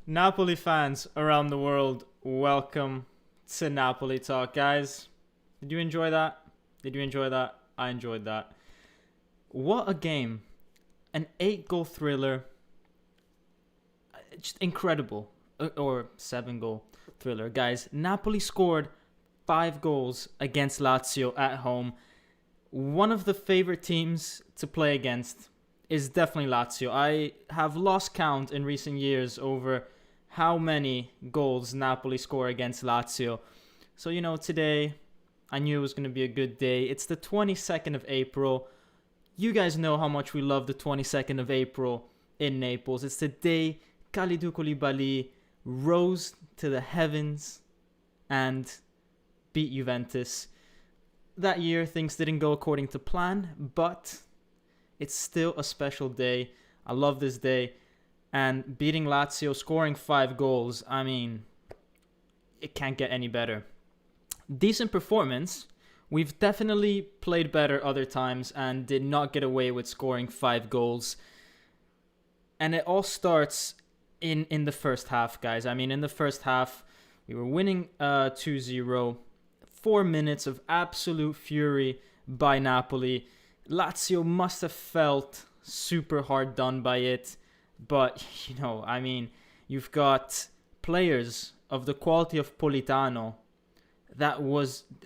Napoli fans around the world, welcome to Napoli Talk, guys. Did you enjoy that? Did you enjoy that? I enjoyed that. What a game. An 8-goal thriller. Just incredible. Or 7-goal thriller. Guys, Napoli scored 5 goals against Lazio at home. One of the favorite teams to play against is definitely Lazio. I have lost count in recent years over how many goals Napoli score against Lazio. So, today I knew it was going to be a good day. It's the 22nd of April. You guys know how much we love the 22nd of April in Naples. It's the day Kalidou Koulibaly rose to the heavens and beat Juventus. That year, things didn't go according to plan, but it's still a special day. I love this day. And beating Lazio, scoring 5 goals, I mean, it can't get any better. Decent performance. We've definitely played better other times and did not get away with scoring 5 goals. And it all starts in the first half, guys. I mean, in the first half, we were winning 2-0. 4 minutes of absolute fury by Napoli. Lazio must have felt super hard done by it. But, you've got players of the quality of Politano.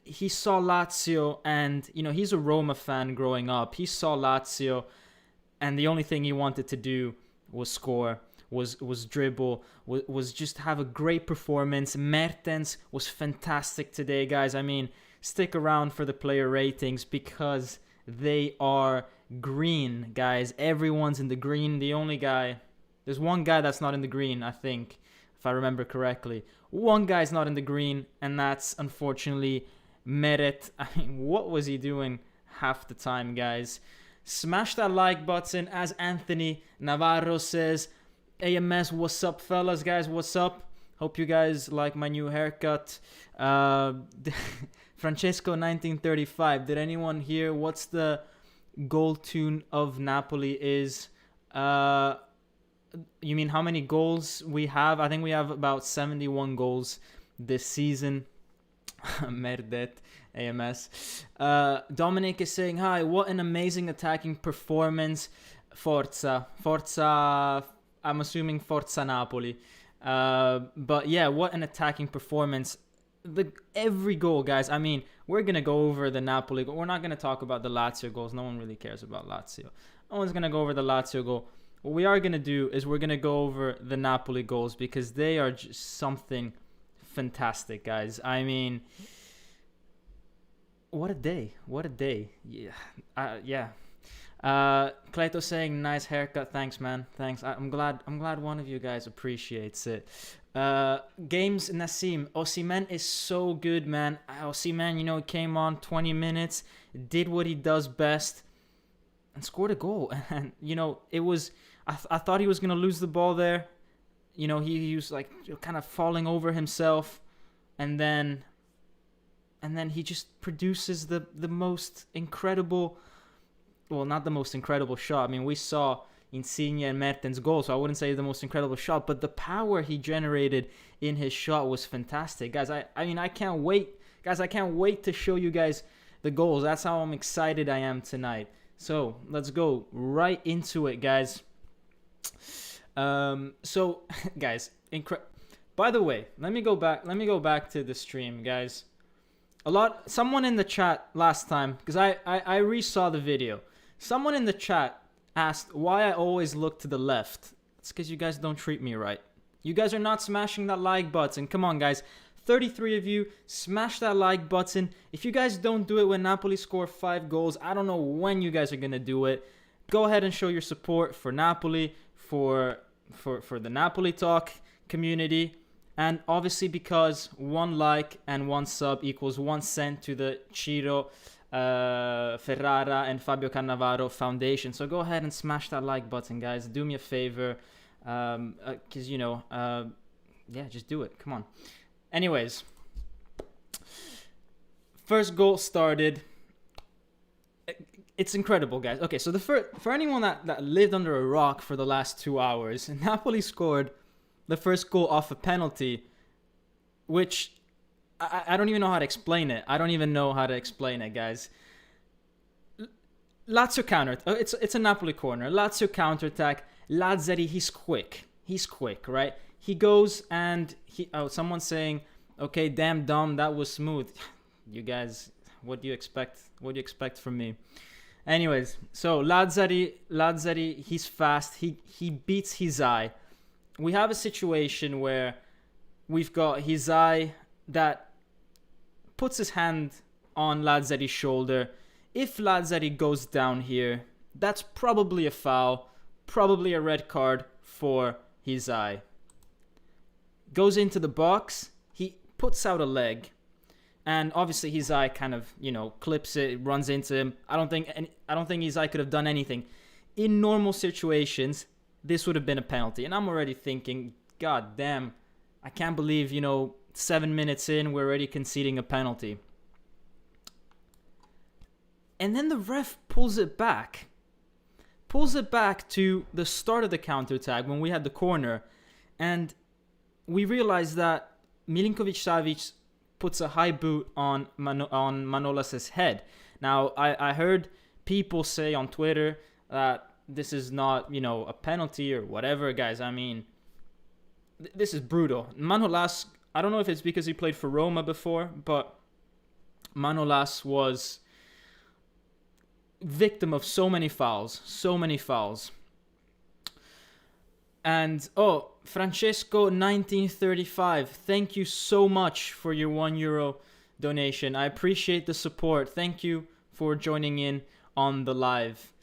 He saw Lazio and, he's a Roma fan growing up. He saw Lazio and the only thing he wanted to do was score, was dribble, was just have a great performance. Mertens was fantastic today, guys. I mean, stick around for the player ratings because they are green, guys. Everyone's in the green. There's one guy that's not in the green, I think, if I remember correctly. One guy's not in the green, and that's unfortunately Meret. I mean, what was he doing half the time, guys? Smash that like button, as Anthony Navarro says. AMS, what's up, fellas? Guys, what's up? Hope you guys like my new haircut. Francesco 1935. Did anyone hear what's the goal tune of Napoli is? You mean how many goals we have? I think we have about 71 goals this season. Meret, AMS. Dominic is saying, hi, what an amazing attacking performance. Forza, I'm assuming Forza Napoli. But yeah, what an attacking performance. Every goal, guys. I mean, we're going to go over the Napoli goal. We're not going to talk about the Lazio goals. No one really cares about Lazio. No one's going to go over the Lazio goal. What we are going to do is we're going to go over the Napoli goals because they are just something fantastic, guys. I mean, what a day. What a day. Yeah. Cleto saying, nice haircut. Thanks, man. Thanks. I'm glad one of you guys appreciates it. Games Nassim. Osimhen is so good, man. Osimhen, came on 20 minutes, did what he does best, and scored a goal. And, it was... I thought he was going to lose the ball there. He was like kind of falling over himself. And then he just produces the most incredible... Well, not the most incredible shot. I mean, we saw Insigne and Mertens' goal, so I wouldn't say the most incredible shot. But the power he generated in his shot was fantastic. Guys, I can't wait. Guys, I can't wait to show you guys the goals. That's how excited I am tonight. So, let's go right into it, guys. Guys, by the way, let me go back to the stream, guys. Someone in the chat last time, because I re-saw the video. Someone in the chat asked why I always look to the left. It's because you guys don't treat me right. You guys are not smashing that like button. Come on, guys. 33 of you, smash that like button. If you guys don't do it when Napoli score 5 goals, I don't know when you guys are going to do it. Go ahead and show your support for Napoli, for the Napoli Talk community. And obviously because 1 like and 1 sub equals 1 cent to the Ciro Ferrara and Fabio Cannavaro Foundation. So go ahead and smash that like button, guys. Do me a favor. Because, just do it. Come on. Anyways, first goal started. It's incredible, guys. Okay, so for anyone that lived under a rock for the last 2 hours, Napoli scored the first goal off a penalty, which I don't even know how to explain it. I don't even know how to explain it, guys. Lazio counter. It's a Napoli corner. Lazio counterattack. Lazzari, he's quick. He's quick, right? He goes and someone's saying, okay, damn Dom, that was smooth. You guys, what do you expect? What do you expect from me? Anyways, so Lazzari, he's fast. He beats Hizai. We have a situation where we've got Hizai that puts his hand on Lazzari's shoulder. If Lazzari goes down here, that's probably a foul, probably a red card for Hizai. Goes into the box, he puts out a leg, and obviously Hizai kind of, clips it, runs into him. I don't think Hizai could have done anything. In normal situations, this would have been a penalty, and I'm already thinking, God damn, I can't believe, 7 minutes in, we're already conceding a penalty. And then the ref pulls it back to the start of the counterattack when we had the corner, and we realized that Milinkovic Savic puts a high boot on Manolas' head. Now, I heard people say on Twitter that this is not, a penalty or whatever, guys. I mean, this is brutal. Manolas, I don't know if it's because he played for Roma before, but Manolas was victim of so many fouls. And Francesco 1935, thank you so much for your €1 donation. I appreciate the support. Thank you for joining in on the live.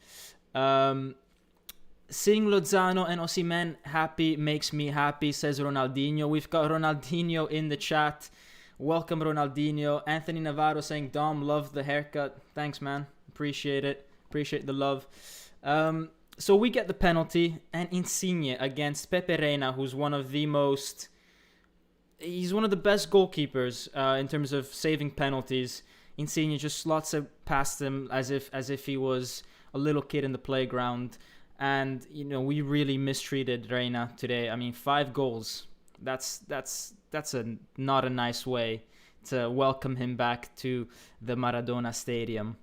Seeing Lozano and Osimhen happy makes me happy, says Ronaldinho. We've got Ronaldinho in the chat. Welcome, Ronaldinho. Anthony Navarro saying, Dom, love the haircut. Thanks, man. Appreciate it. Appreciate the love. So we get the penalty, and Insigne against Pepe Reina, who's one of the best goalkeepers in terms of saving penalties. Insigne just slots it past him as if he was a little kid in the playground. And, we really mistreated Reina today. I mean, 5 goals. That's not a nice way to welcome him back to the Maradona Stadium.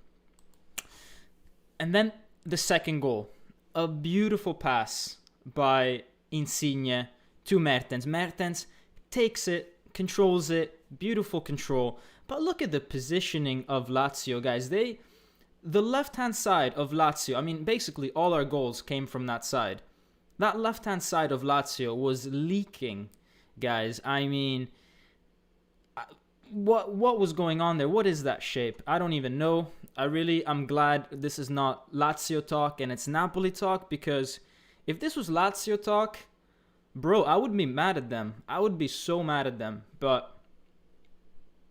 And then the second goal. A beautiful pass by Insigne to Mertens. Mertens takes it, controls it, beautiful control. But look at the positioning of Lazio, guys. The left-hand side of Lazio, I mean, basically all our goals came from that side. That left-hand side of Lazio was leaking, guys. I mean, what was going on there? What is that shape? I don't even know. I'm glad this is not Lazio talk and it's Napoli talk, because if this was Lazio talk, bro, I would be mad at them. I would be so mad at them. But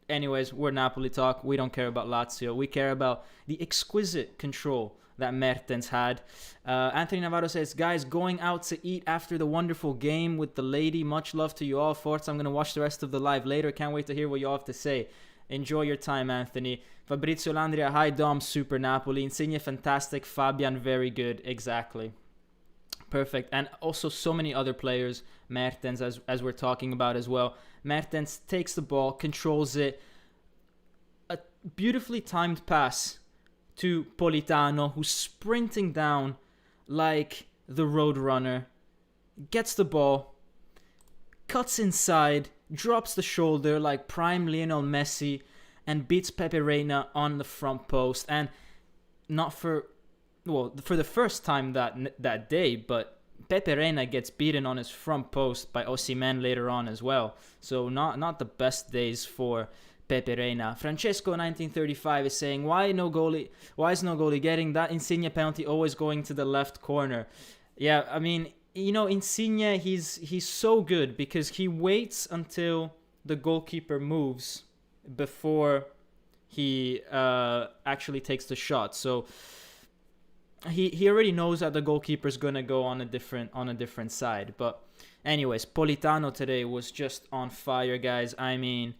anyways, we're Napoli talk. We don't care about Lazio. We care about the exquisite control that Mertens had. Anthony Navarro says, guys, going out to eat after the wonderful game with the lady. Much love to you all. Forza, I'm going to watch the rest of the live later. Can't wait to hear what you all have to say. Enjoy your time, Anthony. Fabrizio Landria, hi Dom, super Napoli. Insigne, fantastic. Fabian, very good. Exactly. Perfect. And also so many other players. Mertens, as we're talking about as well. Mertens takes the ball, controls it. A beautifully timed pass to Politano, who's sprinting down like the Roadrunner. Gets the ball, cuts inside, drops the shoulder like prime Lionel Messi, and beats Pepe Reina on the front post. And not for the first time that day, but Pepe Reina gets beaten on his front post by Osimhen later on as well. So not the best days for Pepe Reina. Francesco 1935 is saying, why is no goalie getting that Insigne penalty, always going to the left corner? Yeah, I mean, Insigne, he's so good because he waits until the goalkeeper moves before he actually takes the shot. So he already knows that the goalkeeper's gonna go on a different side. But anyways, Politano today was just on fire, guys. I mean,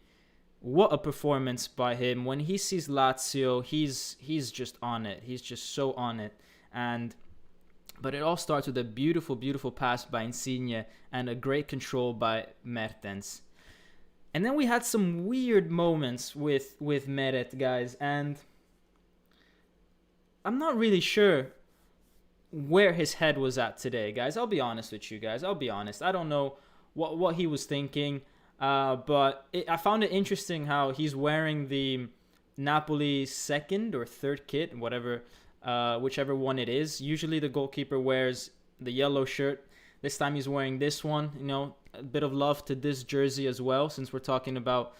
what a performance by him. When he sees Lazio, he's just on it. He's just so on it. And But it all starts with a beautiful, beautiful pass by Insigne and a great control by Mertens. And then we had some weird moments with Meret, guys, and I'm not really sure where his head was at today, guys. I'll be honest with you guys. I'll be honest. I don't know what he was thinking, but I found it interesting how he's wearing the Napoli second or third kit, whatever, whichever one it is. Usually the goalkeeper wears the yellow shirt. This time he's wearing this one. You know, a bit of love to this jersey as well, since we're talking about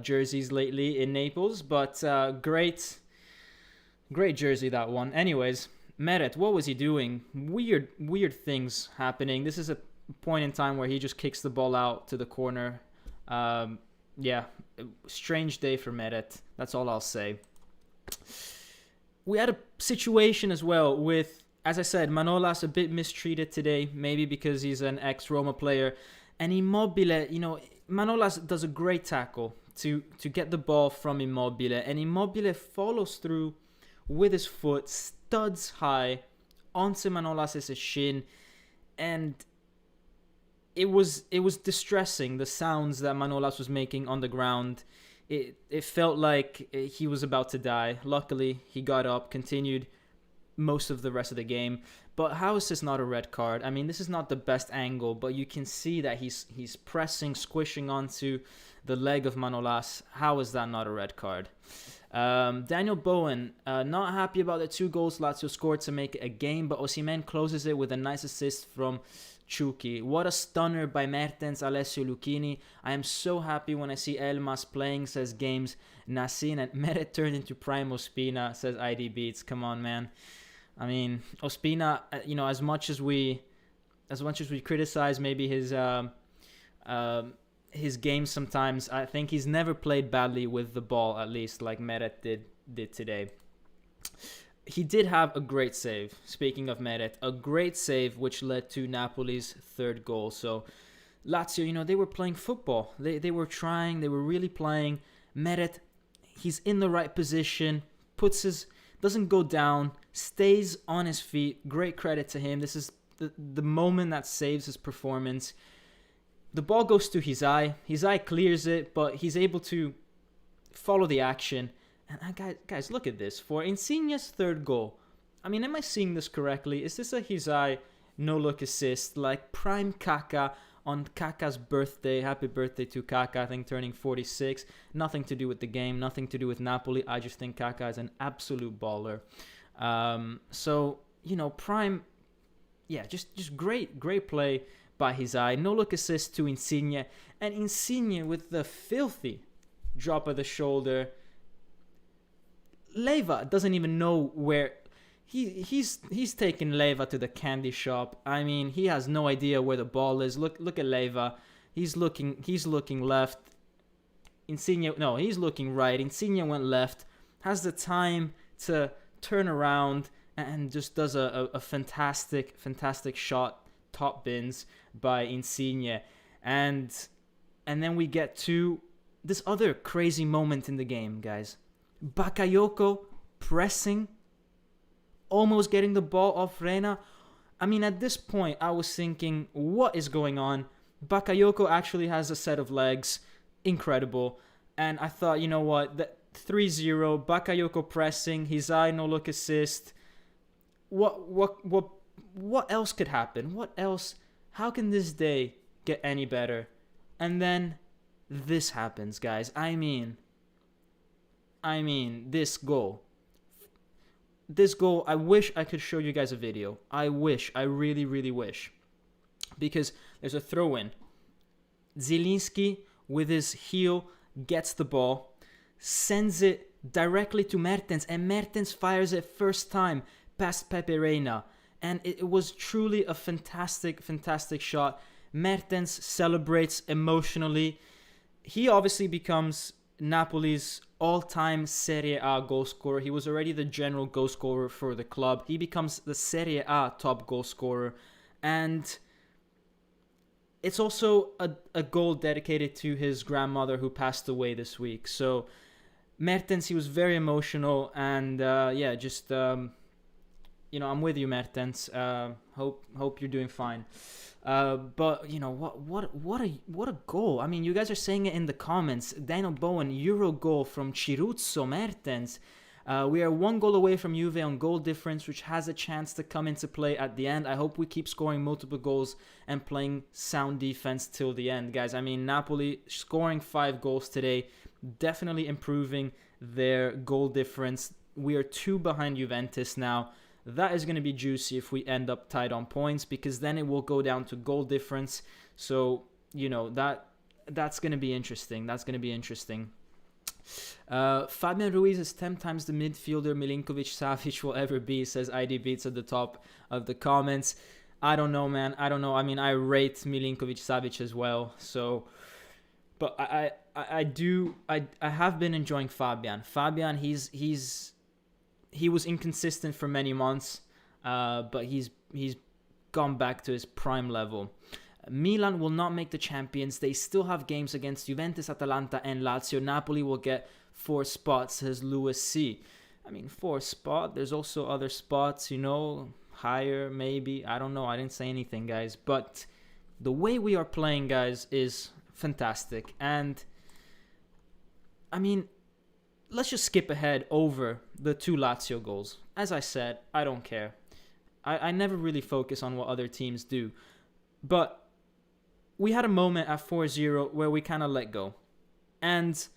jerseys lately in Naples. But great jersey, that one. Anyways, Meret, what was he doing? Weird things happening. This is a point in time where he just kicks the ball out to the corner. Yeah, strange day for Meret. That's all I'll say. We had a situation as well with, as I said, Manolas a bit mistreated today, maybe because he's an ex-Roma player. And Immobile, you know, Manolas does a great tackle to get the ball from Immobile. And Immobile follows through with his foot, studs high, onto Manolas' shin. And it was distressing, the sounds that Manolas was making on the ground. It felt like he was about to die. Luckily, he got up, continued most of the rest of the game. But how is this not a red card? I mean, this is not the best angle, but you can see that he's pressing, squishing onto the leg of Manolas. How is that not a red card? Daniel Bowen, not happy about the 2 goals Lazio scored to make it a game, but Osimhen closes it with a nice assist from Chucky. What a stunner by Mertens, Alessio Lucchini. I am so happy when I see Elmas playing, says Games Nassin, and Meret turned into prime Ospina, says ID Beats. Come on, man. I mean, Ospina, you know, as much as we criticize maybe his game sometimes, I think he's never played badly with the ball, at least like Meret did today. He did have a great save. Speaking of Meret, a great save which led to Napoli's 3rd goal. So Lazio, you know, they were playing football. They were trying. They were really playing. Meret, he's in the right position, doesn't go down, stays on his feet. Great credit to him. This is the moment that saves his performance. The ball goes to Hizai. Hizai clears it, but he's able to follow the action. And guys, look at this. For Insigne's 3rd goal, I mean, am I seeing this correctly? Is this a Hizai no-look assist like prime Kaka on Kaka's birthday? Happy birthday to Kaka, I think turning 46. Nothing to do with the game, nothing to do with Napoli. I just think Kaka is an absolute baller. So, you know, prime, yeah, just great play by Hizai. No-look assist to Insigne. And Insigne with the filthy drop of the shoulder. Leva doesn't even know where he's taking Leva to the candy shop. I mean, he has no idea where the ball is. Look at Leva. He's looking left. Insigne, no, he's looking right. Insigne went left. Has the time to turn around and just does a fantastic shot, top bins by Insigne. And then we get to this other crazy moment in the game, guys. Bakayoko pressing, almost getting the ball off Reina. I mean, at this point, I was thinking, what is going on? Bakayoko actually has a set of legs. Incredible. And I thought, you know what? That 3-0, Bakayoko pressing, Hizai no-look assist. What else could happen? What else? How can this day get any better? And then this happens, guys. I mean, this goal, I wish I could show you guys a video. I really, really wish. Because there's a throw-in. Zielinski, with his heel, gets the ball, sends it directly to Mertens, and Mertens fires it first time past Pepe Reina. And it was truly a fantastic shot. Mertens celebrates emotionally. He obviously becomes Napoli's all-time Serie A goal scorer. He was already the general goal scorer for the club. He becomes the Serie A top goal scorer. And it's also a goal dedicated to his grandmother who passed away this week. So Mertens, he was very emotional. And I'm with you, Mertens. Hope you're doing fine. But what a goal! I mean, you guys are saying it in the comments. Daniel Bowen, Euro goal from Chiruzzo Mertens. We are 1 goal away from Juve on goal difference, which has a chance to come into play at the end. I hope we keep scoring multiple goals and playing sound defense till the end, guys. I mean, Napoli scoring 5 goals today, definitely improving their goal difference. We are 2 behind Juventus now. That is going to be juicy if we end up tied on points, because then it will go down to goal difference. So, that's going to be interesting. That's going to be interesting. Fabian Ruiz is 10 times the midfielder Milinkovic Savic will ever be, says ID Beats at the top of the comments. I don't know, man. I don't know. I mean, I rate Milinkovic Savic as well. So, but I have been enjoying Fabian. Fabian, he was inconsistent for many months, but he's gone back to his prime level. Milan will not make the champions. They still have games against Juventus, Atalanta, and Lazio. Napoli will get 4 spots, says Lewis C. I mean, 4 spot. There's also other spots, higher maybe. I don't know. I didn't say anything, guys. But the way we are playing, guys, is fantastic. And, I mean, let's just skip ahead over the 2 Lazio goals. As I said, I don't care. I never really focus on what other teams do. But we had a moment at 4-0 where we kind of let go. And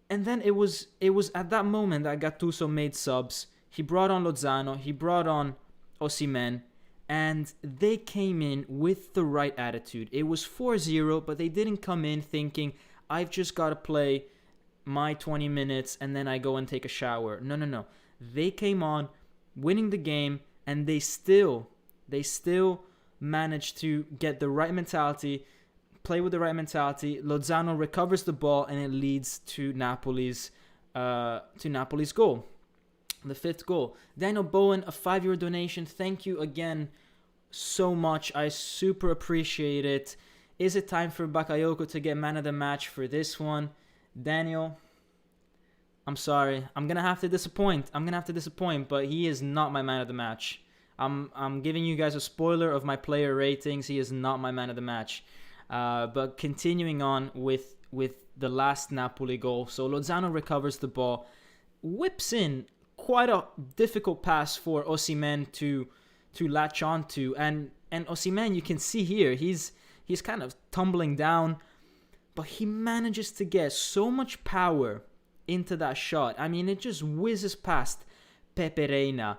then it was at that moment that Gattuso made subs. He brought on Lozano, he brought on Osimhen, and they came in with the right attitude. It was 4-0, but they didn't come in thinking, I've just got to play my 20 minutes and then I go and take a shower. No. They came on winning the game, and they still managed to get the right mentality, play with the right mentality. Lozano recovers the ball, and it leads to Napoli's goal, the 5th goal. Daniel Bowen, a €5 donation. Thank you again so much. I super appreciate it. Is it time for Bakayoko to get man of the match for this one? Daniel, I'm sorry. I'm going to have to disappoint, but he is not my man of the match. I'm giving you guys a spoiler of my player ratings. He is not my man of the match. But continuing on with the last Napoli goal. So Lozano recovers the ball, whips in quite a difficult pass for Osimhen to latch onto. And Osimhen, you can see here, he's kind of tumbling down, but he manages to get so much power into that shot. I mean, it just whizzes past Pepe Reina.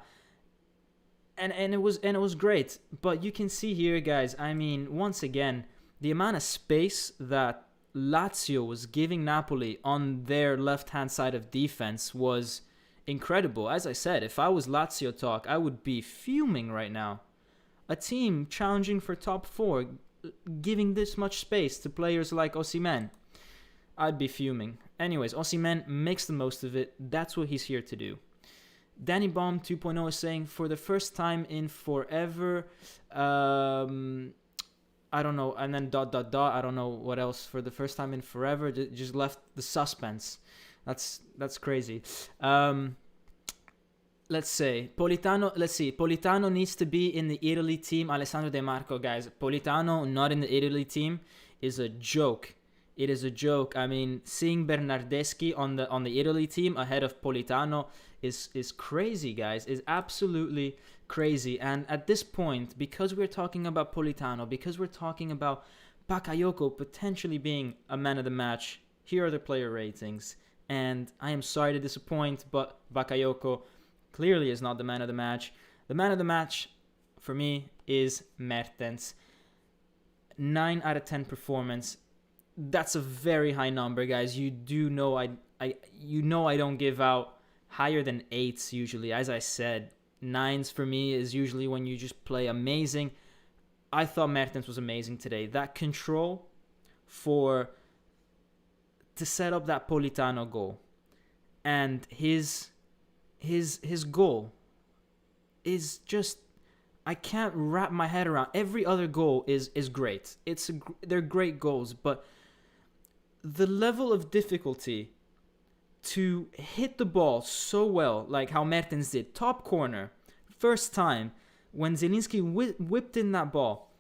And it was great. But you can see here, guys, I mean, once again, the amount of space that Lazio was giving Napoli on their left-hand side of defense was incredible. As I said, if I was Lazio talk, I would be fuming right now. A team challenging for top 4, giving this much space to players like Osimhen. I'd be fuming. Anyways, Osimhen makes the most of it. That's what he's here to do. Danny Baum 2.0 is saying, for the first time in forever, I don't know, and then ... I don't know what else. For the first time in forever, just left the suspense. That's crazy. Let's see. Politano needs to be in the Italy team. Alessandro De Marco, guys. Politano not in the Italy team is a joke. It is a joke. I mean, seeing Bernardeschi on the Italy team ahead of Politano is crazy, guys. Is absolutely crazy. And at this point, because we're talking about Politano, because we're talking about Bakayoko potentially being a man of the match, here are the player ratings. And I am sorry to disappoint, but Bakayoko clearly is not the man of the match. The man of the match for me is Mertens. 9 out of 10 performance. That's a very high number, guys. You do know I don't give out higher than 8s usually. As I said, 9s for me is usually when you just play amazing. I thought Mertens was amazing today. That control to set up that Politano goal, and his goal is just, I can't wrap my head around. Every other goal is great. They're great goals, but the level of difficulty to hit the ball so well, like how Mertens did, top corner, first time when Zielinski whipped in that ball.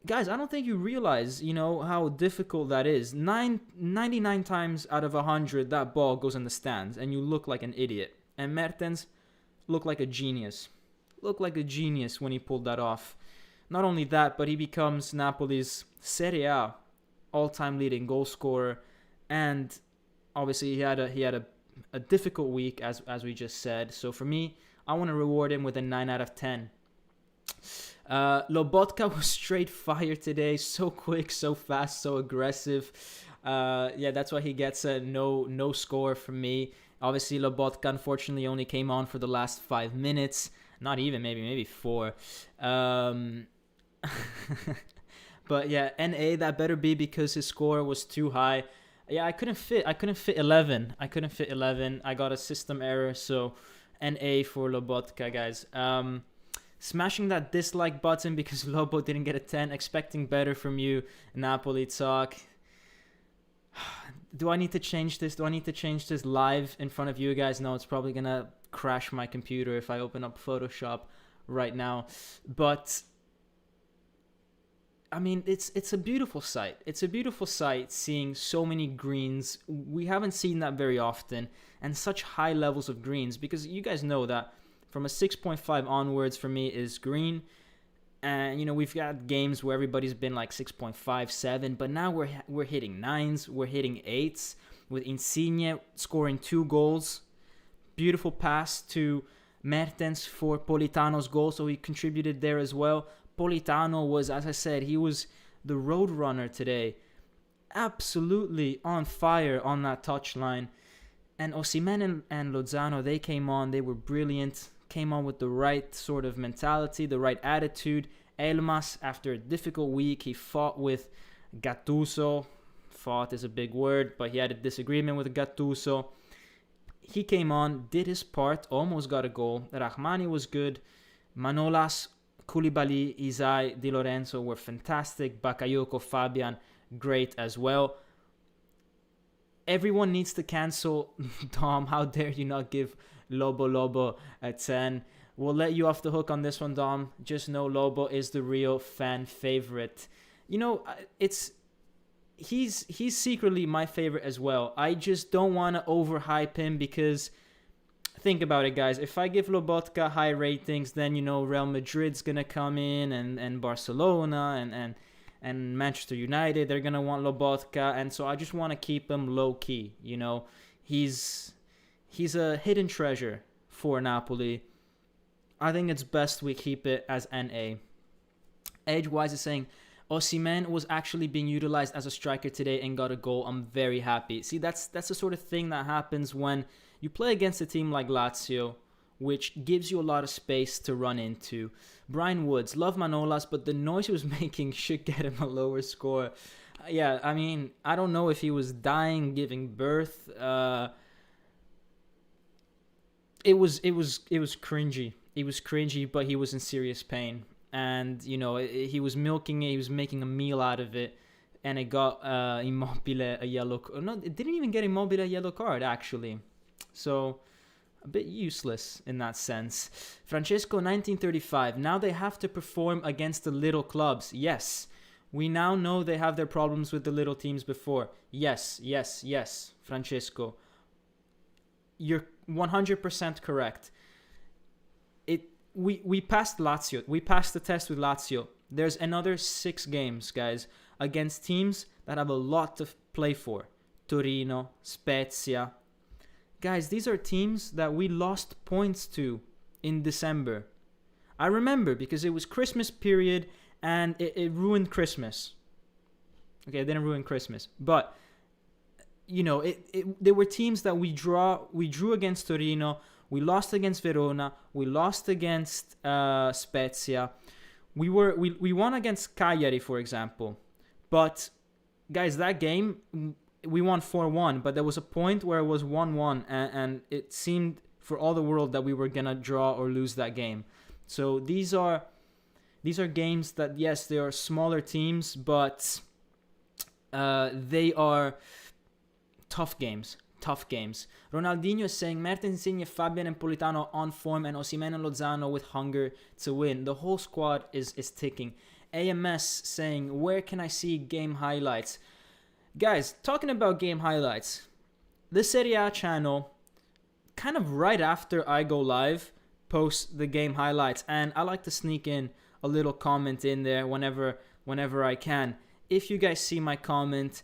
Guys, I don't think you realize, how difficult that is. 99 times out of 100, that ball goes in the stands, and you look like an idiot. And Mertens looked like a genius. Looked like a genius when he pulled that off. Not only that, but he becomes Napoli's Serie A all-time leading goal scorer, and obviously he had a difficult week, as we just said. So for me, I want to reward him with a 9 out of 10. Lobotka was straight fire today. So quick, so fast, so aggressive. That's why he gets a no score from me. Obviously, Lobotka unfortunately only came on for the last 5 minutes. Not even, maybe 4. But yeah, NA, that better be because his score was too high. Yeah, I couldn't fit 11. I got a system error, so NA for Lobotka, guys. Smashing that dislike button because Lobo didn't get a 10. Expecting better from you, Napoli talk. Do I need to change this? Do I need to change this live in front of you guys? No, it's probably going to crash my computer if I open up Photoshop right now. But I mean, it's a beautiful sight. It's a beautiful sight seeing so many greens. We haven't seen that very often, and such high levels of greens, because you guys know that from a 6.5 onwards for me is green. And we've got games where everybody's been like 6.5, 7, but now we're hitting 9s, we're hitting 8s with Insigne scoring 2 goals. Beautiful pass to Mertens for Politano's goal, so he contributed there as well. Politano was, as I said, he was the road runner today. Absolutely on fire on that touchline. And Osimhen and Lozano, they came on. They were brilliant. Came on with the right sort of mentality, the right attitude. Elmas, after a difficult week, he fought with Gattuso. Fought is a big word, but he had a disagreement with Gattuso. He came on, did his part, almost got a goal. Rahmani was good. Manolas, Koulibaly, Isai, Di Lorenzo were fantastic. Bakayoko, Fabian, great as well. Everyone needs to cancel Dom. How dare you not give Lobo a 10? We'll let you off the hook on this one, Dom. Just know Lobo is the real fan favorite. He's secretly my favorite as well. I just don't want to overhype him because think about it, guys. If I give Lobotka high ratings, then Real Madrid's gonna come in and Barcelona and Manchester United. They're gonna want Lobotka, and so I just want to keep him low key. He's a hidden treasure for Napoli. I think it's best we keep it as NA. Edgewise is saying Osimhen was actually being utilized as a striker today and got a goal. I'm very happy. See, that's the sort of thing that happens when you play against a team like Lazio, which gives you a lot of space to run into. Brian Woods, love Manolas, but the noise he was making should get him a lower score. Yeah, I mean, I don't know if he was dying, giving birth. It was cringy. It was cringy, but he was in serious pain. And, he was milking it. He was making a meal out of it. And it got Immobile a yellow card. No, it didn't even get Immobile a yellow card, actually. So, a bit useless in that sense. Francesco, 1935. Now they have to perform against the little clubs. Yes. We now know they have their problems with the little teams before. Yes, Francesco. You're 100% correct. We passed Lazio. We passed the test with Lazio. There's another 6 games, guys, against teams that have a lot to play for. Torino, Spezia. Guys, these are teams that we lost points to in December. I remember because it was Christmas period and it ruined Christmas. Okay, it didn't ruin Christmas. But, there were teams that we drew against Torino. We lost against Verona. We lost against Spezia. We won against Cagliari, for example. But, guys, that game, we won 4-1. But there was a point where it was 1-1. And it seemed for all the world that we were going to draw or lose that game. So these are games that, yes, they are smaller teams. But they are tough games. tough games. Ronaldinho is saying Mertens, Insigne, Fabian and Politano on form, and Osimhen and Lozano with hunger to win. The whole squad is ticking. AMS saying, where can I see game highlights? Guys, talking about game highlights, the Serie A channel, kind of right after I go live, posts the game highlights, and I like to sneak in a little comment in there whenever I can. If you guys see my comment,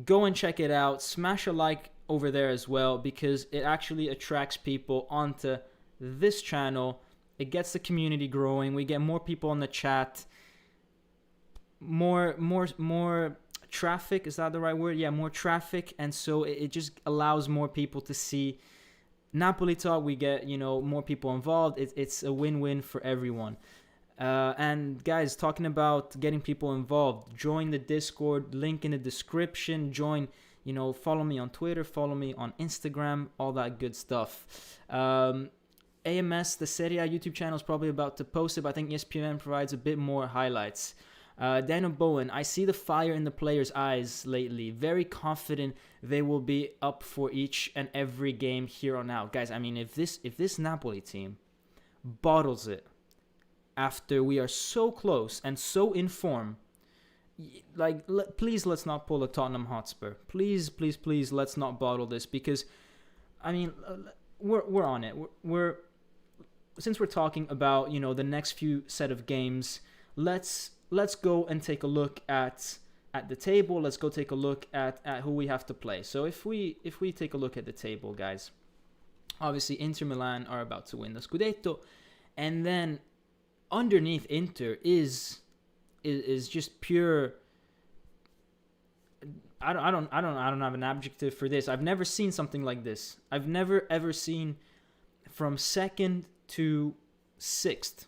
go and check it out. Smash a like over there as well, because it actually attracts people onto this channel. It gets the community growing. We get more people on the chat. More traffic, is that the right word? Yeah, more traffic, and so it just allows more people to see Napoli talk. We get, more people involved. It's a win-win for everyone. And guys, talking about getting people involved, join the Discord, link in the description. Join, follow me on Twitter, follow me on Instagram, all that good stuff. AMS, the Serie A YouTube channel, is probably about to post it, but I think ESPN provides a bit more highlights. Daniel Bowen, I see the fire in the players' eyes lately. Very confident they will be up for each and every game here on out. Guys, I mean, if this Napoli team bottles it after we are so close and so in form, please let's not pull a Tottenham Hotspur. Please, let's not bottle this, because, I mean, we're on it. Since we're talking about, the next few set of games, let's go and take a look at the table. Let's go take a look at who we have to play. So if we take a look at the table, guys, obviously Inter Milan are about to win the Scudetto, and then underneath Inter is just pure. I don't have an adjective for this. I've never seen something like this. I've never ever seen from second to sixth.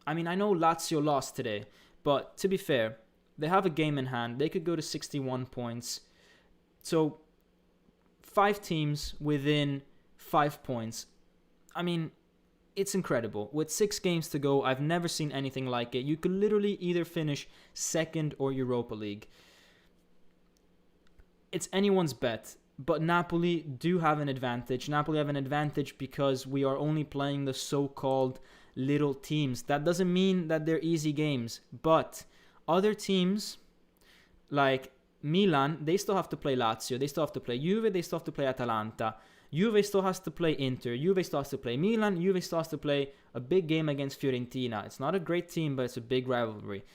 I mean, I know Lazio lost today, but to be fair, they have a game in hand. They could go to 61 points. So 5 teams within 5 points. I mean, it's incredible. With 6 games to go, I've never seen anything like it. You could literally either finish second or Europa League. It's anyone's bet, but Napoli do have an advantage. Napoli have an advantage because we are only playing the so-called little teams. That doesn't mean that they're easy games, but other teams like Milan, they still have to play Lazio, they still have to play Juve, they still have to play Atalanta. Juve still has to play Inter, Juve still has to play Milan, Juve still has to play a big game against Fiorentina. It's not a great team, but it's a big rivalry.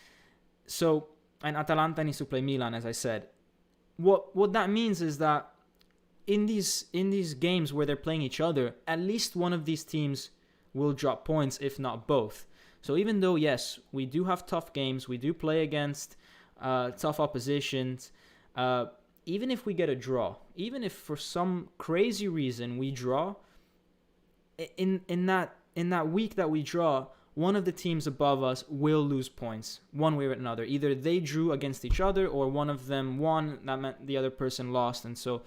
So, and Atalanta needs to play Milan, as I said. What that means is that in these games where they're playing each other, at least one of these teams will drop points, if not both. So even though, yes, we do have tough games, we do play against tough oppositions, even if we get a draw, even if for some crazy reason we draw, in that week that we draw, one of the teams above us will lose points one way or another. Either they drew against each other or one of them won, that meant the other person lost. And so,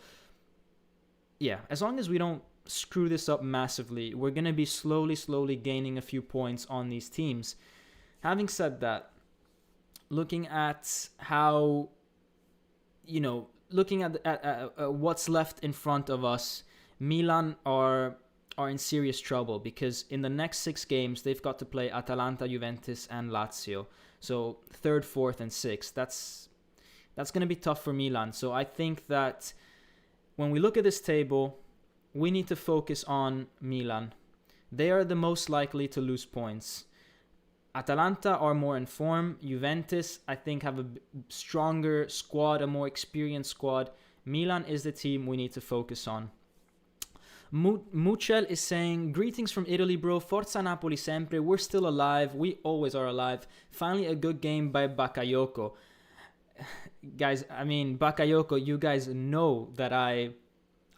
yeah, as long as we don't screw this up massively, we're going to be slowly gaining a few points on these teams. Having said that, looking at how, looking at what's left in front of us, Milan are in serious trouble, because in the next 6 games they've got to play Atalanta, Juventus and Lazio. So 3rd, 4th and 6th. That's going to be tough for Milan. So I think that when we look at this table, we need to focus on Milan. They are the most likely to lose points. Atalanta are more in form. Juventus, I think, have a stronger squad, a more experienced squad. Milan is the team we need to focus on. Muchel is saying, greetings from Italy, bro. Forza Napoli sempre. We're still alive. We always are alive. Finally a good game by Bakayoko. Guys, I mean, Bakayoko, you guys know that I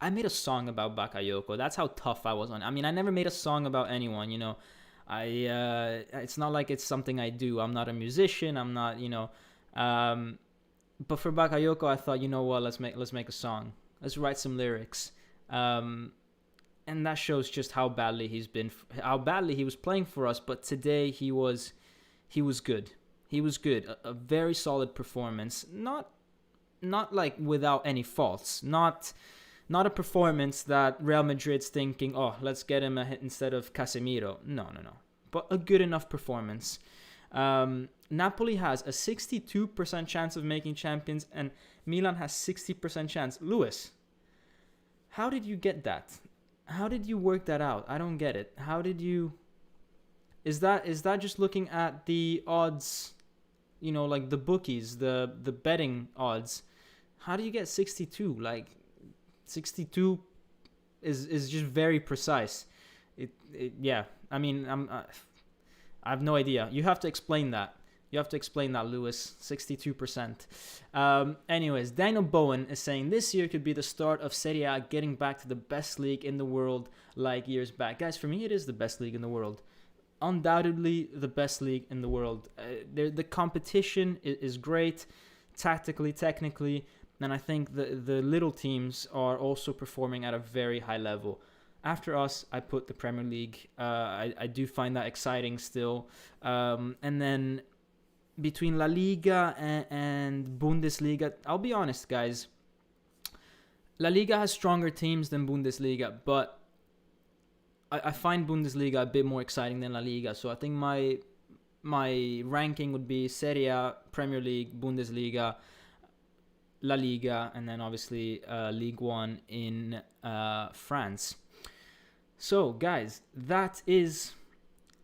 made a song about Bakayoko. That's how tough I was on. I mean, I never made a song about anyone, it's not like it's something I do. I'm not a musician. I'm not, but for Bakayoko, I thought, what, let's make a song. Let's write some lyrics. And that shows just how badly he was playing for us. But today he was good. He was good. A very solid performance. Not like without any faults. Not Not a performance that Real Madrid's thinking, oh, let's get him a hit instead of Casemiro. No. But a good enough performance. Napoli has a 62% chance of making champions, and Milan has 60% chance. Lewis, how did you get that? How did you work that out? I don't get it. How did you... Is that just looking at the odds, like the bookies, the betting odds? How do you get 62? Like, 62 is just very precise. Yeah. I mean, I have no idea. You have to explain that. Lewis. 62%. Anyways, Daniel Bowen is saying this year could be the start of Serie A getting back to the best league in the world like years back. Guys, for me, it is the best league in the world. Undoubtedly the best league in the world. The competition is great, tactically, technically, and I think the little teams are also performing at a very high level. After us, I put the Premier League. I do find that exciting still. And then between La Liga and Bundesliga, I'll be honest, guys. La Liga has stronger teams than Bundesliga, but I find Bundesliga a bit more exciting than La Liga. So I think my ranking would be Serie A, Premier League, Bundesliga, La Liga, and then obviously Ligue 1 in France. So, guys, that is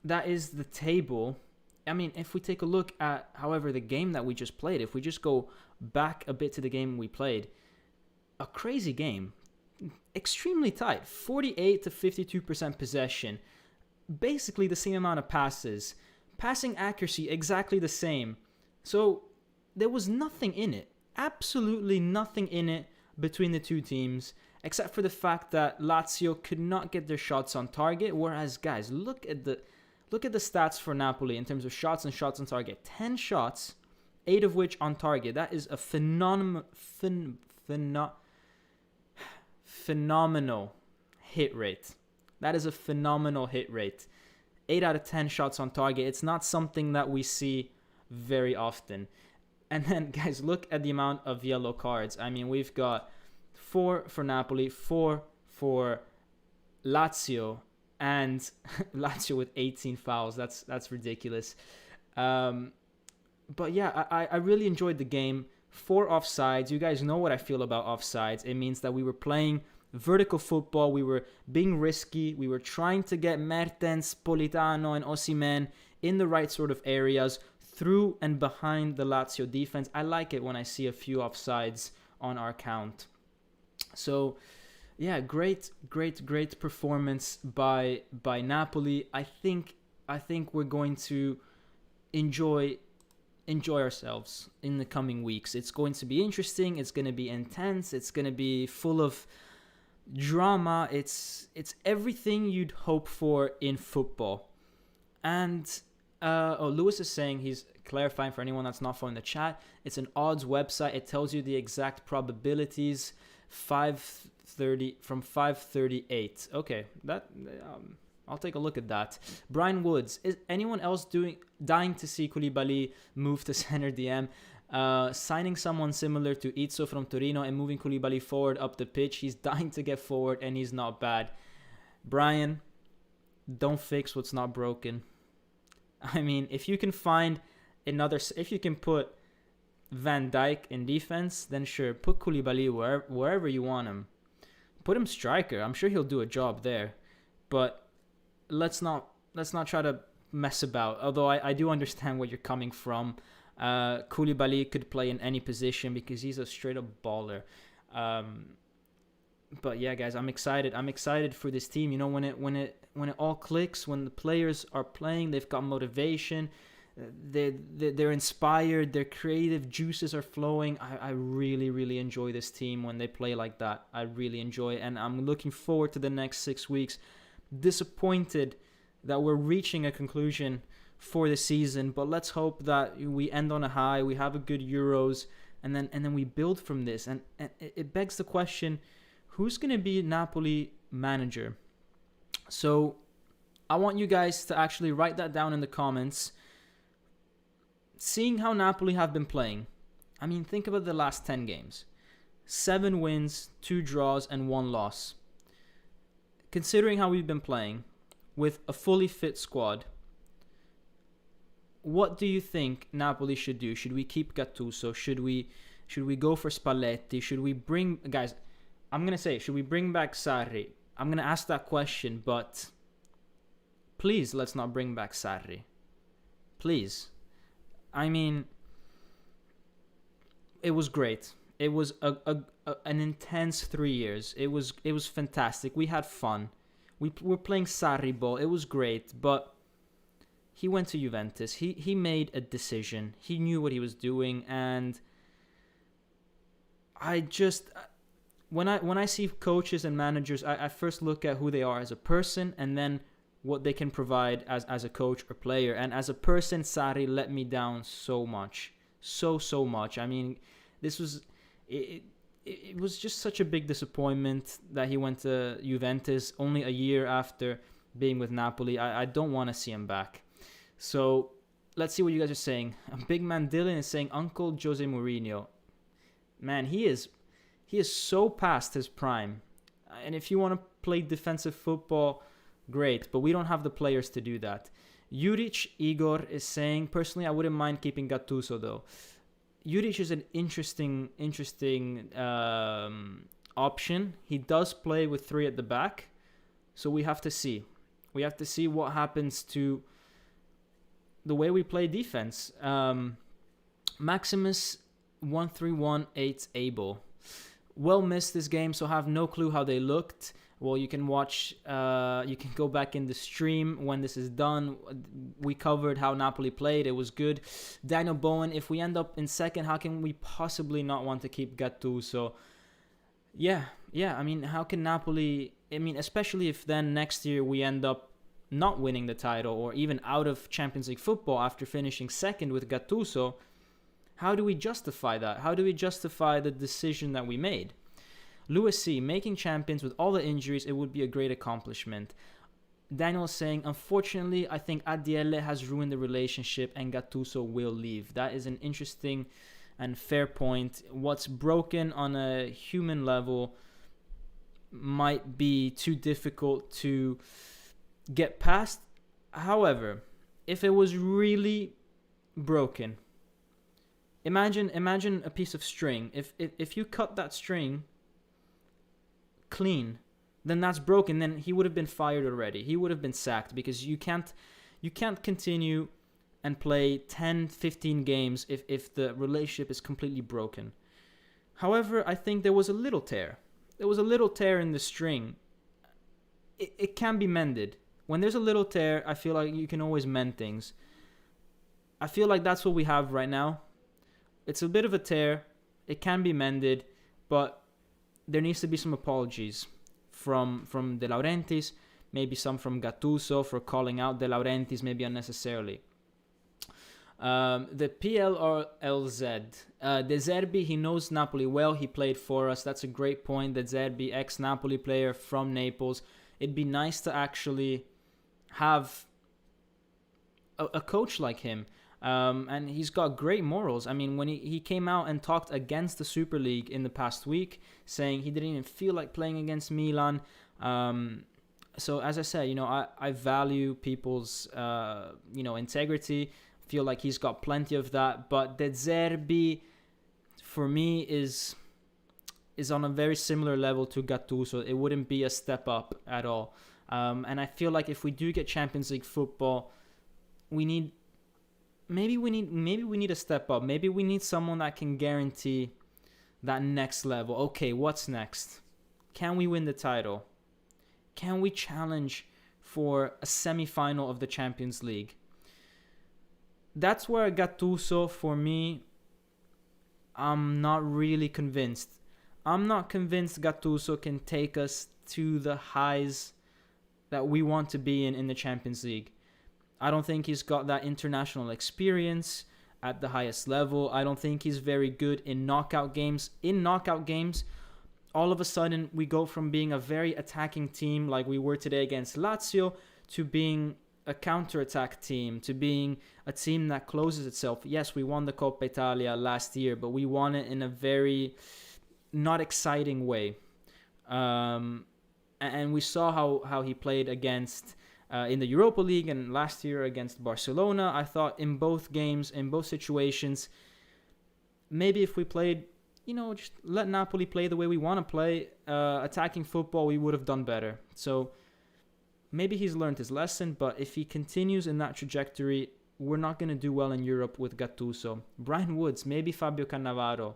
the table. I mean, if we take a look at, however, the game that we just played, if we just go back a bit to the game we played, a crazy game. Extremely tight. 48 to 52% possession. Basically the same amount of passes. Passing accuracy, exactly the same. So, there was nothing in it. Absolutely nothing in it between the two teams, except for the fact that Lazio could not get their shots on target. Whereas, guys, look at the stats for Napoli in terms of shots and shots on target. 10 shots, 8 of which on target. That is a phenomenal hit rate. That is a phenomenal hit rate. 8 out of 10 shots on target. It's not something that we see very often. And then, guys, look at the amount of yellow cards. I mean, we've got 4 for Napoli, 4 for Lazio, and Lazio with 18 fouls. That's ridiculous. But yeah, I really enjoyed the game. 4 offsides. You guys know what I feel about offsides. It means that we were playing vertical football. We were being risky. We were trying to get Mertens, Politano, and Osimhen in the right sort of areas, through and behind the Lazio defense. I like it when I see a few offsides on our count. So, yeah, great performance by Napoli. I think we're going to enjoy ourselves in the coming weeks. It's going to be interesting. It's going to be intense. It's going to be full of drama. It's everything you'd hope for in football. And Lewis is saying, he's clarifying for anyone that's not following the chat, it's an odds website. It tells you the exact probabilities. 530 from 538. Okay, that I'll take a look at that. Brian Woods, is anyone else dying to see Koulibaly move to center DM? Signing someone similar to Izzo from Torino and moving Koulibaly forward up the pitch. He's dying to get forward and he's not bad. Brian, don't fix what's not broken. I mean, if you can find if you can put Van Dijk in defense, then sure, put Koulibaly wherever you want him. Put him striker. I'm sure he'll do a job there. But let's not try to mess about. Although I do understand where you're coming from. Koulibaly could play in any position because he's a straight up baller. But yeah, guys, I'm excited. I'm excited for this team. You know, when it all clicks, when the players are playing, they've got motivation. They're inspired. Their creative juices are flowing. I really, really enjoy this team when they play like that. I really enjoy it, and I'm looking forward to the next 6 weeks. Disappointed that we're reaching a conclusion for the season, but let's hope that we end on a high. We have a good Euros, and then we build from this. And it begs the question: who's going to be Napoli manager? So I want you guys to actually write that down in the comments. Seeing how Napoli have been playing, I mean, think about the last 10 games. 7 wins, 2 draws, and 1 loss. Considering how we've been playing with a fully fit squad, what do you think Napoli should do? Should we keep Gattuso? Should we go for Spalletti? Should we bring... Guys, I'm going to say, should we bring back Sarri? I'm going to ask that question, but please let's not bring back Sarri. Please. I mean, it was great. It was an intense 3 years. It was fantastic. We had fun. We were playing Sarri ball. It was great, but he went to Juventus. He made a decision. He knew what he was doing, and I just... When I see coaches and managers, I first look at who they are as a person and then what they can provide as a coach or player. And as a person, Sarri let me down so much. So much. I mean, this was... It was just such a big disappointment that he went to Juventus only a year after being with Napoli. I don't want to see him back. So let's see what you guys are saying. Big Man Dylan is saying Uncle Jose Mourinho. Man, he is so past his prime. And if you want to play defensive football, great. But we don't have the players to do that. Juric Igor is saying, personally, I wouldn't mind keeping Gattuso though. Juric is an interesting option. He does play with 3 at the back. So we have to see. We have to see what happens to the way we play defense. Maximus 1318 Abel. Well missed this game, so have no clue how they looked. Well, you can watch, you can go back in the stream when this is done. We covered how Napoli played. It was good. Daniel Bowen, if we end up in second, how can we possibly not want to keep Gattuso? Yeah. I mean, how can Napoli... I mean, especially if then next year we end up not winning the title or even out of Champions League football after finishing second with Gattuso, how do we justify that? How do we justify the decision that we made? Lewis C, making champions with all the injuries, it would be a great accomplishment. Daniel is saying, unfortunately, I think ADL has ruined the relationship and Gattuso will leave. That is an interesting and fair point. What's broken on a human level might be too difficult to get past. However, if it was really broken, imagine a piece of string. If you cut that string clean, then that's broken. Then he would have been fired already. He would have been sacked because you can't continue and play 10-15 games if the relationship is completely broken. However, I think there was a little tear. There was a little tear in the string. It can be mended. When there's a little tear, I feel like you can always mend things. I feel like that's what we have right now. It's a bit of a tear. It can be mended, but there needs to be some apologies from De Laurentiis, maybe some from Gattuso for calling out De Laurentiis maybe unnecessarily. The PLRLZ, De Zerbi, he knows Napoli well. He played for us. That's a great point. De Zerbi, ex-Napoli player from Naples. It'd be nice to actually have a coach like him. And he's got great morals. I mean, when he came out and talked against the SuperLeague in the past week, saying he didn't even feel like playing against Milan. So as I said, I value people's, integrity. Feel like he's got plenty of that. But De Zerbi, for me, is on a very similar level to Gattuso. It wouldn't be a step up at all. And I feel like if we do get Champions League football, Maybe we need a step up. Maybe we need someone that can guarantee that next level. Okay, what's next? Can we win the title? Can we challenge for a semi-final of the Champions League? That's where Gattuso, for me, I'm not really convinced. I'm not convinced Gattuso can take us to the highs that we want to be in the Champions League. I don't think he's got that international experience at the highest level. I don't think he's very good in knockout games. In knockout games, all of a sudden, we go from being a very attacking team like we were today against Lazio to being a counter-attack team, to being a team that closes itself. Yes, we won the Coppa Italia last year, but we won it in a very not exciting way. And we saw how he played against in the Europa League and last year against Barcelona. I thought in both games, in both situations, maybe if we played, just let Napoli play the way we want to play, attacking football, we would have done better. So maybe he's learned his lesson, but if he continues in that trajectory, we're not going to do well in Europe with Gattuso. Brian Woods, maybe Fabio Cannavaro.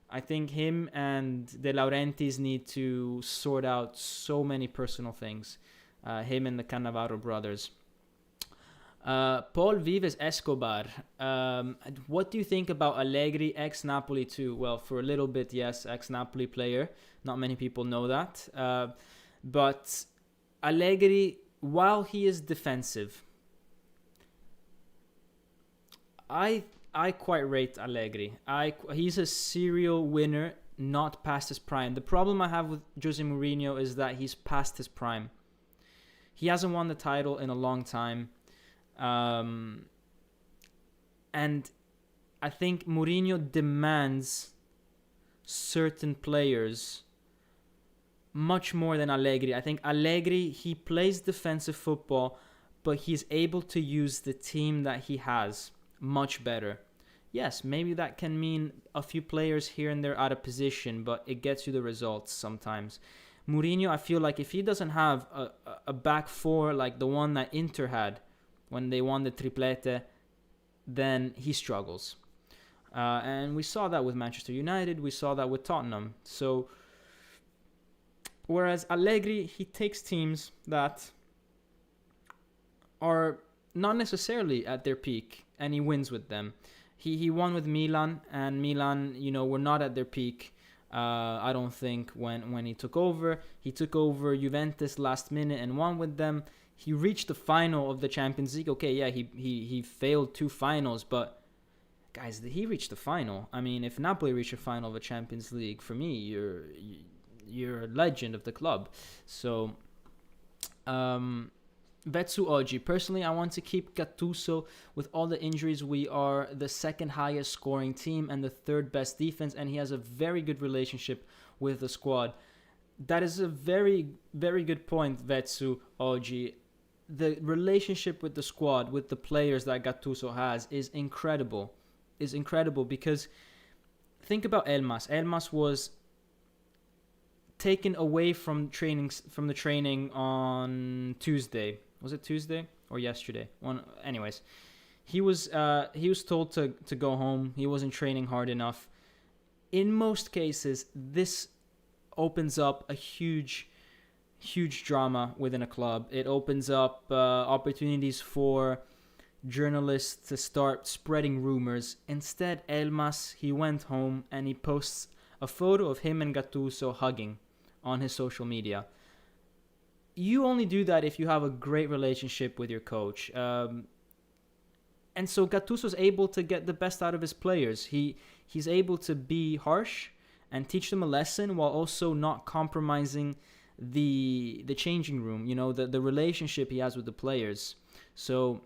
I think him and De Laurentiis need to sort out so many personal things. Him and the Cannavaro brothers. Paul Vives Escobar. What do you think about Allegri, ex-Napoli too? Well, for a little bit, yes, ex-Napoli player. Not many people know that. But Allegri, while he is defensive, I quite rate Allegri. He's a serial winner, not past his prime. The problem I have with Jose Mourinho is that he's past his prime. He hasn't won the title in a long time. And I think Mourinho demands certain players much more than Allegri. I think Allegri, he plays defensive football, but he's able to use the team that he has much better. Yes, maybe that can mean a few players here and there out of position, but it gets you the results sometimes. Mourinho, I feel like if he doesn't have a back four like the one that Inter had when they won the triplete, then he struggles. And we saw that with Manchester United, we saw that with Tottenham. So, whereas Allegri, he takes teams that are not necessarily at their peak, and he wins with them. He won with Milan, and Milan, were not at their peak. I don't think when he took over. He took over Juventus last minute and won with them. He reached the final of the Champions League. Okay, yeah, he failed 2 finals, but guys, he reached the final. I mean, if Napoli reached a final of a Champions League, for me, you're a legend of the club. So, Vetsu Oggi. Personally, I want to keep Gattuso. With all the injuries, we are the second highest scoring team and the third best defense, and he has a very good relationship with the squad. That is a very, very good point, Vetsu Oggi. The relationship with the squad, with the players that Gattuso has, is incredible. Because think about Elmas. Elmas was taken away from the training on Tuesday. Was it Tuesday or yesterday? Anyways, he was told to go home. He wasn't training hard enough. In most cases, this opens up a huge drama within a club. It opens up opportunities for journalists to start spreading rumors. Instead, Elmas, he went home and he posts a photo of him and Gattuso hugging on his social media. You only do that if you have a great relationship with your coach. And so Gattuso's able to get the best out of his players. He's able to be harsh and teach them a lesson while also not compromising the changing room, the relationship he has with the players. So,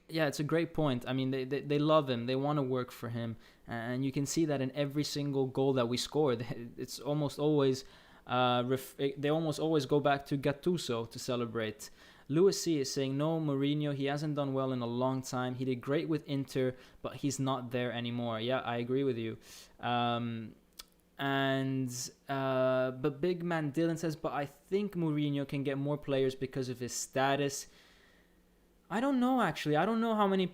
yeah, it's a great point. I mean, they love him. They want to work for him. And you can see that in every single goal that we score. It's almost always... they almost always go back to Gattuso to celebrate. Lewis C is saying, no, Mourinho, he hasn't done well in a long time. He did great with Inter, but he's not there anymore. Yeah, I agree with you. But Big Man Dylan says, but I think Mourinho can get more players because of his status. I don't know, actually. I don't know how many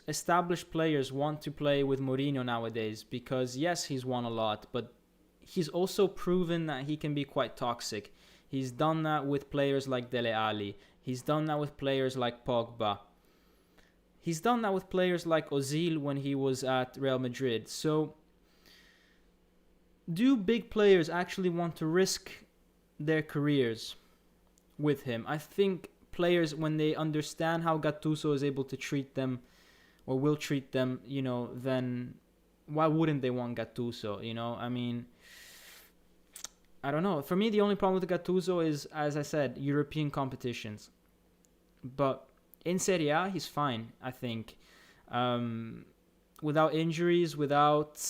established players want to play with Mourinho nowadays, because yes, he's won a lot, but he's also proven that he can be quite toxic. He's done that with players like Dele Alli. He's done that with players like Pogba. He's done that with players like Ozil when he was at Real Madrid. So, do big players actually want to risk their careers with him? I think players, when they understand how Gattuso is able to treat them, or will treat them, then why wouldn't they want Gattuso? I mean, I don't know. For me, the only problem with Gattuso is, as I said, European competitions. But in Serie A, he's fine, I think. Without injuries, without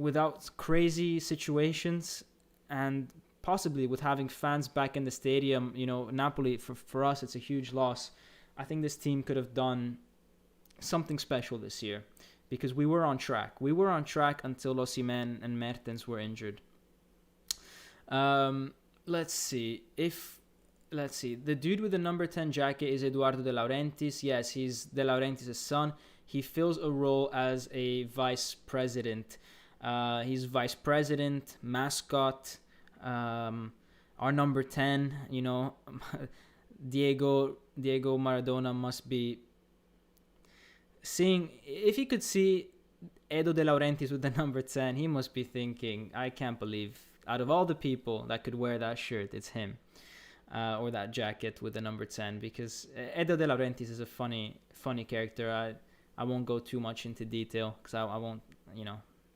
without crazy situations, and possibly with having fans back in the stadium, Napoli, for us, it's a huge loss. I think this team could have done something special this year because we were on track. We were on track until Osimhen and Mertens were injured. Let's see. The dude with the number 10 jacket is Eduardo De Laurentiis. Yes, he's De Laurentiis' son. He fills a role as a vice president. He's vice president, mascot, our number 10, Diego Maradona must be seeing, if he could see Edo De Laurentiis with the number 10, he must be thinking, I can't believe out of all the people that could wear that shirt, it's him. Or that jacket with the number 10, because Edo De Laurentiis is a funny character. I won't go too much into detail because I won't,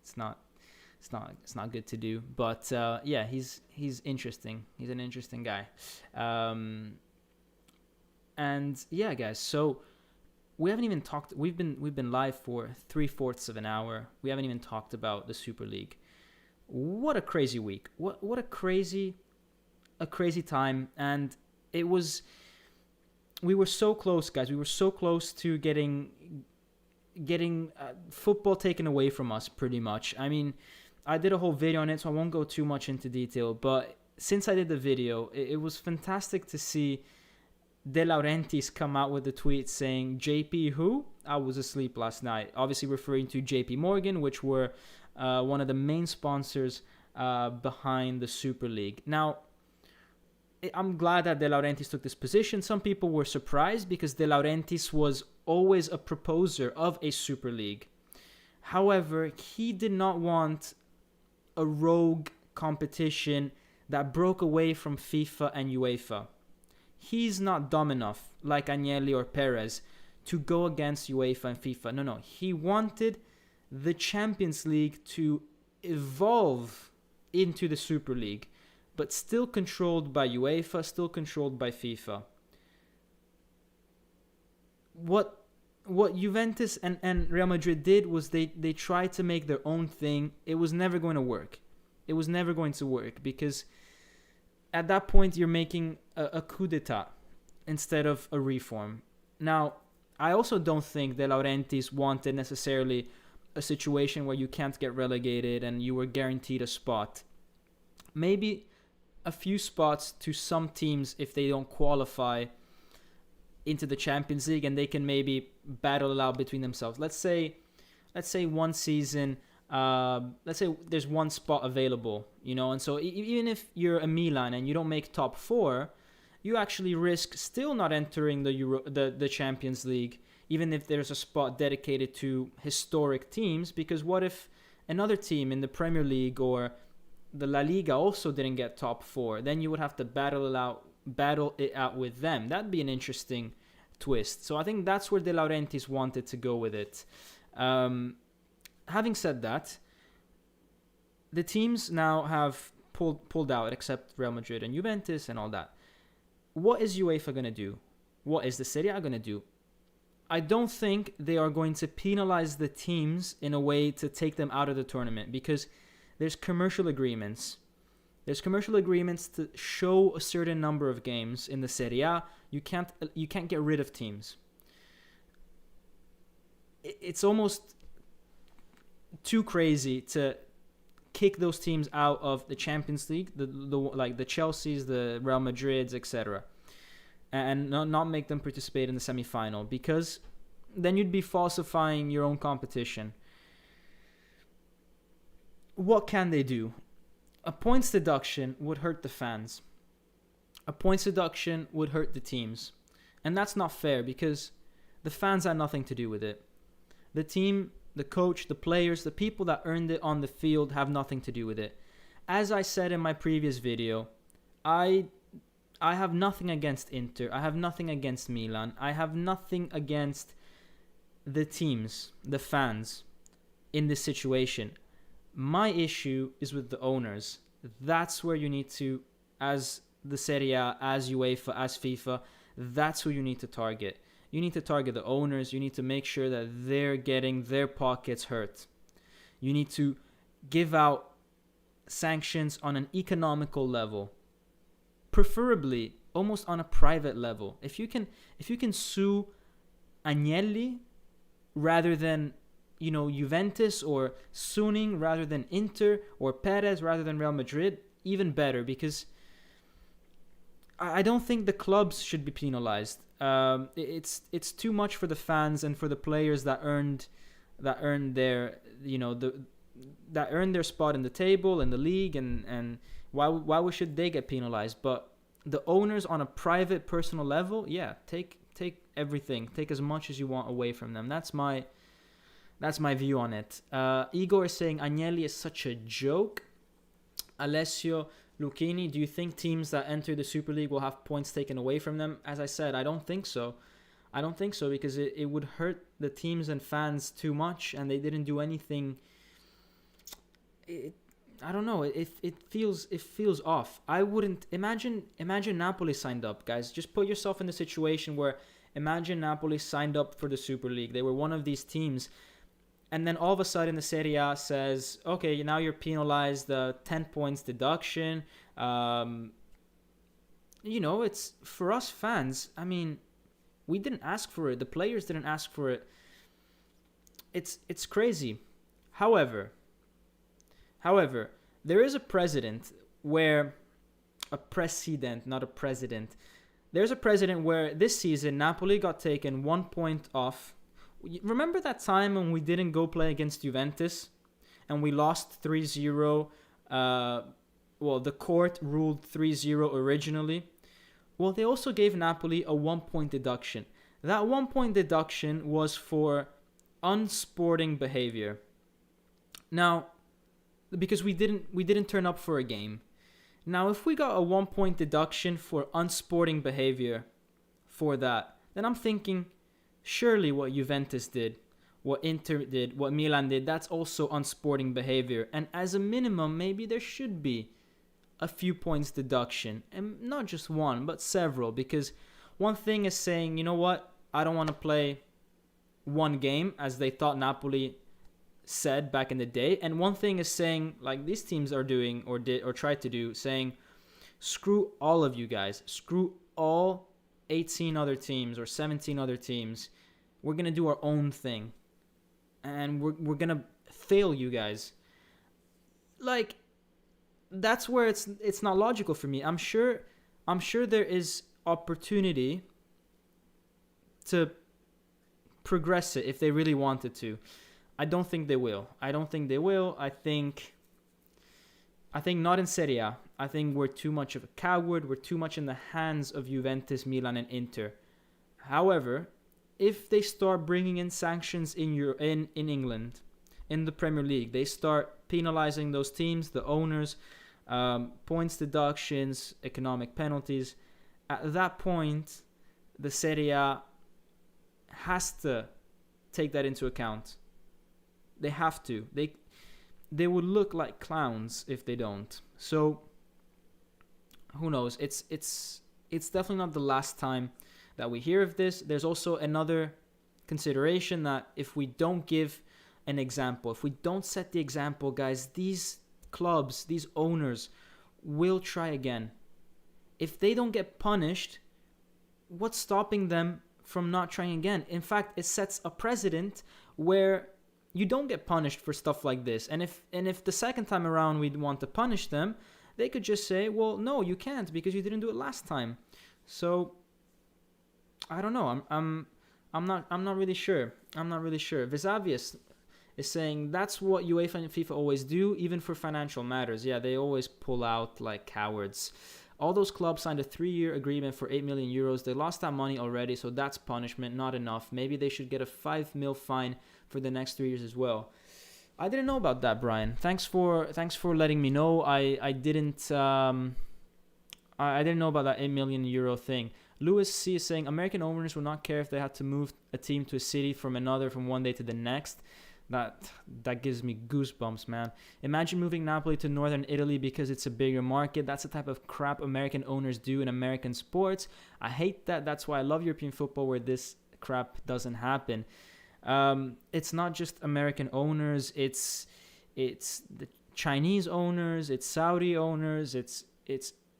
it's not good to do. But yeah, he's interesting. He's an interesting guy. And yeah, guys. So we haven't even talked. We've been live for 3/4 of an hour. We haven't even talked about the Super League. What a crazy week! What a crazy time. And we were so close, guys. We were so close to getting football taken away from us, pretty much. I mean, I did a whole video on it, so I won't go too much into detail, but since I did the video, it was fantastic to see De Laurentiis come out with a tweet saying, JP who? I was asleep last night. Obviously referring to JP Morgan, which were one of the main sponsors behind the Super League. Now, I'm glad that De Laurentiis took this position. Some people were surprised because De Laurentiis was always a proposer of a Super League. However, he did not want a rogue competition that broke away from FIFA and UEFA. He's not dumb enough, like Agnelli or Perez, to go against UEFA and FIFA. No. He wanted the Champions League to evolve into the Super League, but still controlled by UEFA, still controlled by FIFA. What Juventus and Real Madrid did was they tried to make their own thing. It was never going to work. It was never going to work because at that point you're making a coup d'etat instead of a reform. Now, I also don't think De Laurentiis wanted necessarily a situation where you can't get relegated and you were guaranteed a spot. Maybe a few spots to some teams if they don't qualify into the Champions League, and they can maybe battle it out between themselves. Let's say one season, let's say there's one spot available, and so even if you're a Milan and you don't make top 4, you actually risk still not entering the Champions League, even if there's a spot dedicated to historic teams, because what if another team in the Premier League or the La Liga also didn't get top 4? Then you would have to battle it out with them. That'd be an interesting twist. So I think that's where De Laurentiis wanted to go with it. Having said that, the teams now have pulled out, except Real Madrid and Juventus and all that. What is UEFA going to do? What is the Serie A going to do? I don't think they are going to penalize the teams in a way to take them out of the tournament, because there's commercial agreements. There's commercial agreements to show a certain number of games in the Serie A. You can't get rid of teams. It's almost too crazy to kick those teams out of the Champions League, like the Chelseas, the Real Madrids, etc., and not make them participate in the semi-final, because then you'd be falsifying your own competition. What can they do? A points deduction would hurt the fans. A points deduction would hurt the teams. And that's not fair, because the fans had nothing to do with it. The team, the coach, the players, the people that earned it on the field have nothing to do with it. As I said in my previous video, I have nothing against Inter. I have nothing against Milan. I have nothing against the teams, the fans in this situation. My issue is with the owners. That's where you need to, as the Serie A, as UEFA, as FIFA, that's who you need to target. You need to target the owners. You need to make sure that they're getting their pockets hurt. You need to give out sanctions on an economical level, preferably almost on a private level. If you can sue Agnelli rather than Juventus, or Suning rather than Inter, or Perez rather than Real Madrid, even better, because I don't think the clubs should be penalized. It's too much for the fans and for the players that earned their that earned their spot in the table and the league, and why should they get penalized? But the owners on a private, personal level, yeah, take everything, take as much as you want away from them. That's my view on it. Igor is saying Agnelli is such a joke. Alessio Lucchini, do you think teams that enter the Super League will have points taken away from them? As I said, I don't think so. I don't think so, because it would hurt the teams and fans too much, and they didn't do anything. I don't know. It feels off. I wouldn't imagine Napoli signed up, guys. Just put yourself in the situation where imagine Napoli signed up for the Super League. They were one of these teams, and then all of a sudden the Serie A says, okay, now you're penalized, 10 points deduction. It's for us fans. I mean, we didn't ask for it. The players didn't ask for it. It's crazy. However, there is a precedent where There's a precedent where this season Napoli got taken 1 point off. Remember that time when we didn't go play against Juventus and we lost 3-0? The court ruled 3-0 originally. Well, they also gave Napoli a 1 point deduction. That 1 point deduction was for unsporting behavior. Now, because we didn't turn up for a game. Now, if we got a 1 point deduction for unsporting behavior for that, then I'm thinking, surely what Juventus did, what Inter did, what Milan did, that's also unsporting behavior. And as a minimum, maybe there should be a few points deduction. And not just one, but several. Because one thing is saying, you know what, I don't want to play one game, as they thought Napoli said back in the day. And one thing is saying, like these teams are doing or did or tried to do, saying, screw all of you guys. Screw all 18 other teams or 17 other teams. We're going to do our own thing. And we're going to fail you guys. Like, that's where it's not logical for me. I'm sure there is opportunity to progress it if they really wanted to. I don't think they will. I think not in Serie A. I think we're too much of a coward. We're too much in the hands of Juventus, Milan, and Inter. However, if they start bringing in sanctions in England, in the Premier League, they start penalizing those teams, the owners, points deductions, economic penalties. At that point, the Serie A has to take that into account. They have to. They would look like clowns if they don't. So who knows? It's definitely not the last time that we hear of this. There's also another consideration that if we don't give an example, if we don't set the example, guys, these clubs, these owners will try again. If they don't get punished, what's stopping them from not trying again? In fact, it sets a precedent where you don't get punished for stuff like this. And if the second time around we'd want to punish them, they could just say, well, no, you can't because you didn't do it last time. So I don't know. I'm not really sure. Visavius is saying that's what UEFA and FIFA always do, even for financial matters. Yeah, they always pull out like cowards. All those clubs signed a 3-year agreement for 8 million euros. They lost that money already, so that's punishment, not enough. Maybe they should get a 5 mil fine for the next 3 years as well. I didn't know about that, Brian. Thanks for letting me know. I didn't know about that 8 million euro thing. Lewis C is saying American owners will not care if they had to move a team to a city from one day to the next. That gives me goosebumps, man. Imagine moving Napoli to northern Italy because it's a bigger market. That's the type of crap American owners do in American sports. I hate that. That's why I love European football where this crap doesn't happen. It's not just American owners. It's it's the Chinese owners, it's Saudi owners, it's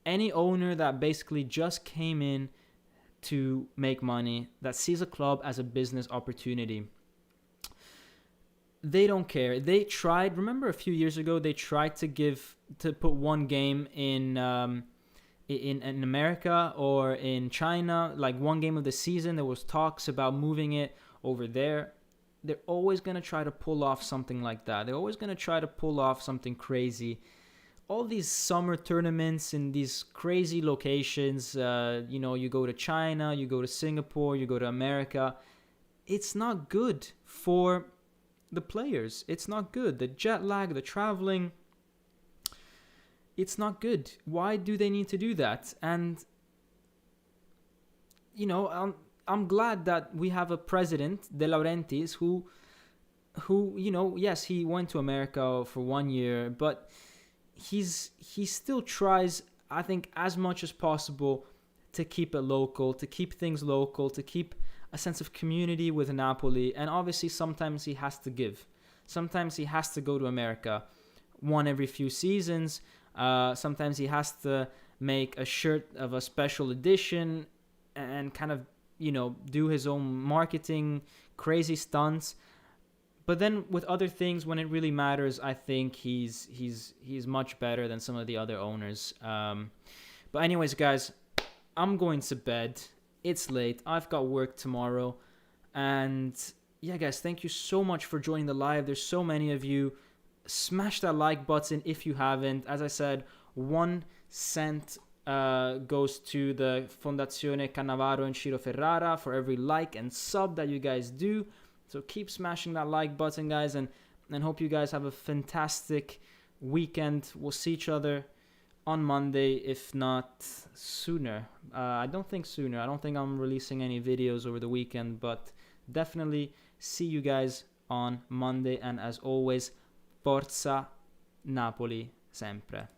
any owner that basically just came in to make money, that sees a club as a business opportunity. They don't care. They tried, remember a few years ago, they tried to put one game in America or in China, like one game of the season. There was talks about moving it over there. They're always going to try to pull off something like that. They're always going to try to pull off something crazy. All these summer tournaments in these crazy locations, you go to China, you go to Singapore, you go to America. It's not good for the players. It's not good. The jet lag, the traveling, it's not good. Why do they need to do that? And, I'm glad that we have a president, De Laurentiis, who, yes, he went to America for 1 year, but he still tries, I think, as much as possible to keep it local, to keep things local, to keep a sense of community with Napoli. And obviously sometimes he has to give. Sometimes he has to go to America one every few seasons. Sometimes he has to make a shirt of a special edition and kind of, do his own marketing, crazy stunts. But then with other things, when it really matters, I think he's much better than some of the other owners. But anyways, guys, I'm going to bed. It's late. I've got work tomorrow. And yeah, guys, thank you so much for joining the live. There's so many of you. Smash that like button if you haven't. As I said, 1 cent goes to the Fondazione Cannavaro and Ciro Ferrara for every like and sub that you guys do. So keep smashing that like button, guys, and hope you guys have a fantastic weekend. We'll see each other on Monday, if not sooner. I don't think sooner. I don't think I'm releasing any videos over the weekend, but definitely see you guys on Monday. And as always, Forza Napoli sempre.